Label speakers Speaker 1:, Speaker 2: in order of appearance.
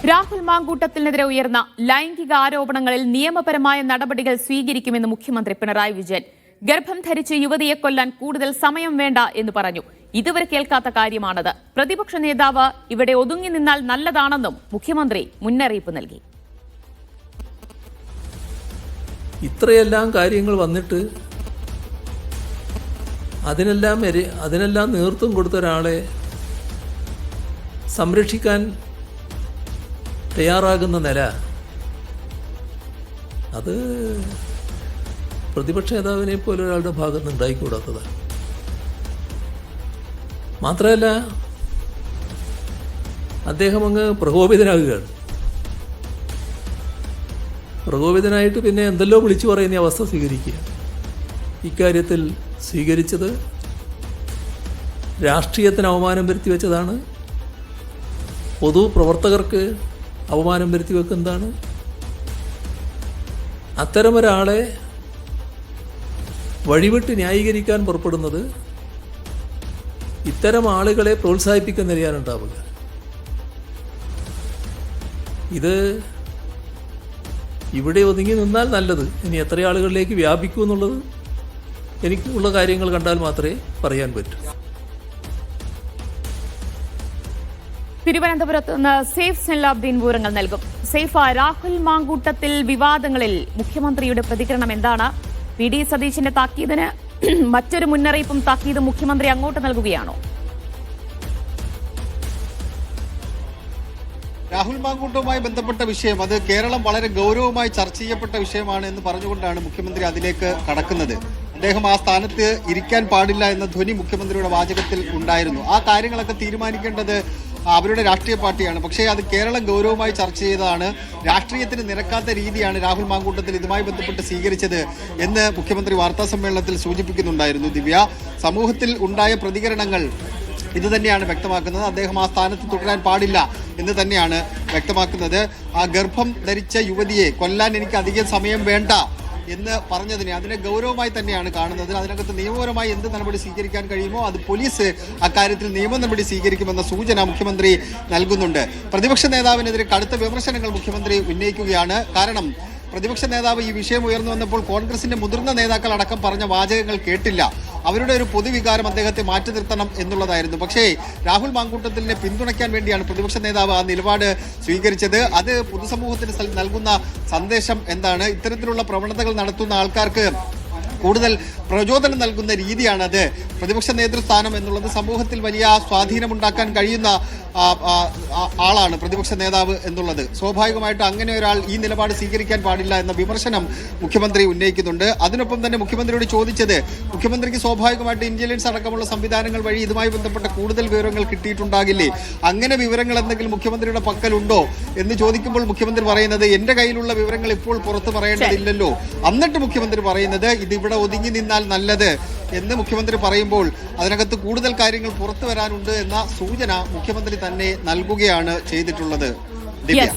Speaker 1: രാഹുൽ മാങ്കൂട്ടത്തിനെതിരെ ഉയർന്ന ലൈംഗിക ആരോപണങ്ങളിൽ നിയമപരമായ നടപടികൾ സ്വീകരിക്കുമെന്ന് മുഖ്യമന്ത്രി പിണറായി വിജയൻ. ഗർഭം ധരിച്ച് യുവതിയെ കൊല്ലാൻ കൂടുതൽ സമയം വേണ്ട എന്ന് പറഞ്ഞു. ഇതുവരെ കേൾക്കാത്ത കാര്യമാണത്. പ്രതിപക്ഷ നേതാവ് ഇവിടെ ഒതുങ്ങി നിന്നാൽ നല്ലതാണെന്നും മുഖ്യമന്ത്രി മുന്നറിയിപ്പ് നൽകി.
Speaker 2: ഇത്രയെല്ലാം കാര്യങ്ങൾ വന്നിട്ട് അതിനെല്ലാം നേതൃത്വം കൊടുത്ത ഒരാളെ സംരക്ഷിക്കാൻ തയ്യാറാകുന്ന നില, അത് പ്രതിപക്ഷ നേതാവിനെ പോലെ ഒരാളുടെ ഭാഗത്ത് ഉണ്ടായിക്കൂടാത്തതാണ്. മാത്രമല്ല, അദ്ദേഹം അങ്ങ് പ്രകോപിതനാകുകയാണ്. പ്രകോപിതനായിട്ട് പിന്നെ എന്തെല്ലോ വിളിച്ചു പറയുന്ന അവസ്ഥ സ്വീകരിക്കുക. ഇക്കാര്യത്തിൽ സ്വീകരിച്ചത് രാഷ്ട്രീയത്തിന് അവമാനം വരുത്തി വെച്ചതാണ്. പൊതുപ്രവർത്തകർക്ക് അവമാനം വരുത്തി വെക്കുന്നതാണ്. അത്തരമൊരാളെ വഴിവിട്ട് ന്യായീകരിക്കാൻ പുറപ്പെടുന്നത് ഇത്തരം ആളുകളെ പ്രോത്സാഹിപ്പിക്കുന്ന നിലയാണുണ്ടാവുക. ഇത് ഇവിടെ ഒതുങ്ങി നിന്നാൽ നല്ലത്. ഇനി എത്ര ആളുകളിലേക്ക് വ്യാപിക്കൂ എന്നുള്ളത് എനിക്കുള്ള കാര്യങ്ങൾ കണ്ടാൽ മാത്രമേ പറയാൻ പറ്റൂ.
Speaker 1: തിരുവനന്തപുരത്ത് നിന്ന് സേഫ് സെല്ലാബ്ദീൻ വിവരങ്ങൾ നൽകും. സേഫ്, രാഹുൽ മാങ്കൂട്ടത്തിൽ വിവാദങ്ങളിൽ മുഖ്യമന്ത്രിയുടെ പ്രതികരണം എന്താണ്? പി ഡി സതീശന്റെ താക്കീതിന് മറ്റൊരു മുന്നറിയിപ്പും താക്കീതും മുഖ്യമന്ത്രി അങ്ങോട്ട് നൽകുകയാണോ?
Speaker 3: രാഹുൽ മാങ്കൂട്ടവുമായി ബന്ധപ്പെട്ട വിഷയം, അത് കേരളം വളരെ ഗൗരവമായി ചർച്ച ചെയ്യപ്പെട്ട വിഷയമാണ് എന്ന് പറഞ്ഞുകൊണ്ടാണ് മുഖ്യമന്ത്രി അതിലേക്ക് കടക്കുന്നത്. അദ്ദേഹം ആ സ്ഥാനത്ത് ഇരിക്കാൻ പാടില്ല എന്ന ധ്വനി മുഖ്യമന്ത്രിയുടെ വാചകത്തിൽ ഉണ്ടായിരുന്നു. ആ കാര്യങ്ങളൊക്കെ തീരുമാനിക്കേണ്ടത് അവരുടെ രാഷ്ട്രീയ പാർട്ടിയാണ്. പക്ഷേ അത് കേരളം ഗൗരവമായി ചർച്ച ചെയ്തതാണ്. രാഷ്ട്രീയത്തിന് നിരക്കാത്ത രീതിയാണ് രാഹുൽ മാങ്കൂട്ടത്തിൽ ഇതുമായി ബന്ധപ്പെട്ട് സ്വീകരിച്ചത് എന്ന് മുഖ്യമന്ത്രി വാർത്താ സമ്മേളനത്തിൽ സൂചിപ്പിക്കുന്നുണ്ടായിരുന്നു. ദിവ്യ, സമൂഹത്തിൽ ഉണ്ടായ പ്രതികരണങ്ങൾ ഇത് തന്നെയാണ് വ്യക്തമാക്കുന്നത്. അദ്ദേഹം ആ സ്ഥാനത്ത് തുടരാൻ പാടില്ല എന്ന് തന്നെയാണ് വ്യക്തമാക്കുന്നത്. ആ ഗർഭം ധരിച്ച യുവതിയെ കൊല്ലാൻ എനിക്ക് അധികം സമയം വേണ്ട എന്ന് പറഞ്ഞതിനെ അതിനെ ഗൗരവമായി തന്നെയാണ് കാണുന്നത്. അതിനകത്ത് നിയമപരമായി എന്ത് നടപടി സ്വീകരിക്കാൻ കഴിയുമോ അത് പോലീസ് അക്കാര്യത്തിൽ നിയമ നടപടി സ്വീകരിക്കുമെന്ന സൂചന മുഖ്യമന്ത്രി നൽകുന്നുണ്ട്. പ്രതിപക്ഷ നേതാവിനെതിരെ കടുത്ത വിമർശനങ്ങൾ മുഖ്യമന്ത്രി ഉന്നയിക്കുകയാണ്. കാരണം പ്രതിപക്ഷ നേതാവ് ഈ വിഷയം ഉയർന്നു വന്നപ്പോൾ കോൺഗ്രസിന്റെ മുതിർന്ന നേതാക്കൾ അടക്കം പറഞ്ഞ വാചകങ്ങൾ കേട്ടില്ല. അവരുടെ ഒരു പൊതുവികാരം അദ്ദേഹത്തെ മാറ്റി നിർത്തണം എന്നുള്ളതായിരുന്നു. പക്ഷേ രാഹുൽ മാങ്കൂട്ടത്തിനെ പിന്തുണയ്ക്കാൻ വേണ്ടിയാണ് പ്രതിപക്ഷ നേതാവ് ആ നിലപാട് സ്വീകരിച്ചത്. അത് പൊതുസമൂഹത്തിന് നൽകുന്ന സന്ദേശം എന്താണ്? ഇത്തരത്തിലുള്ള പ്രവണതകൾ നടത്തുന്ന ആൾക്കാർക്ക് കൂടുതൽ പ്രചോദനം നൽകുന്ന രീതിയാണത്. പ്രതിപക്ഷ നേതൃസ്ഥാനം എന്നുള്ളത് സമൂഹത്തിൽ വലിയ സ്വാധീനമുണ്ടാക്കാൻ കഴിയുന്ന ആളാണ് പ്രതിപക്ഷ നേതാവ് എന്നുള്ളത്. സ്വാഭാവികമായിട്ടും അങ്ങനെ ഒരാൾ ഈ നിലപാട് സ്വീകരിക്കാൻ പാടില്ല എന്ന വിമർശനം മുഖ്യമന്ത്രി ഉന്നയിക്കുന്നുണ്ട്. അതിനൊപ്പം തന്നെ മുഖ്യമന്ത്രിയോട് ചോദിച്ചത്, മുഖ്യമന്ത്രിക്ക് സ്വാഭാവികമായിട്ട് ഇന്റലിജൻസ് അടക്കമുള്ള സംവിധാനങ്ങൾ വഴി ഇതുമായി ബന്ധപ്പെട്ട കൂടുതൽ വിവരങ്ങൾ കിട്ടിയിട്ടുണ്ടാകില്ലേ, അങ്ങനെ വിവരങ്ങൾ എന്തെങ്കിലും മുഖ്യമന്ത്രിയുടെ പക്കലുണ്ടോ എന്ന് ചോദിക്കുമ്പോൾ മുഖ്യമന്ത്രി പറയുന്നത്, എന്റെ കയ്യിലുള്ള വിവരങ്ങൾ ഇപ്പോൾ പുറത്തു പറയേണ്ടതില്ലല്ലോ. എന്നിട്ട് മുഖ്യമന്ത്രി പറയുന്നത് ഇത് ഇവിടെ ഒതുങ്ങി നിന്നാൽ നല്ലത് എന്ന് മുഖ്യമന്ത്രി പറയുമ്പോൾ അതിനകത്ത് കൂടുതൽ കാര്യങ്ങൾ പുറത്തു വരാനുണ്ട് എന്ന സൂചന മുഖ്യമന്ത്രി തന്നെ നൽകുകയാണ് ചെയ്തിട്ടുള്ളത്. ദിവ്യ.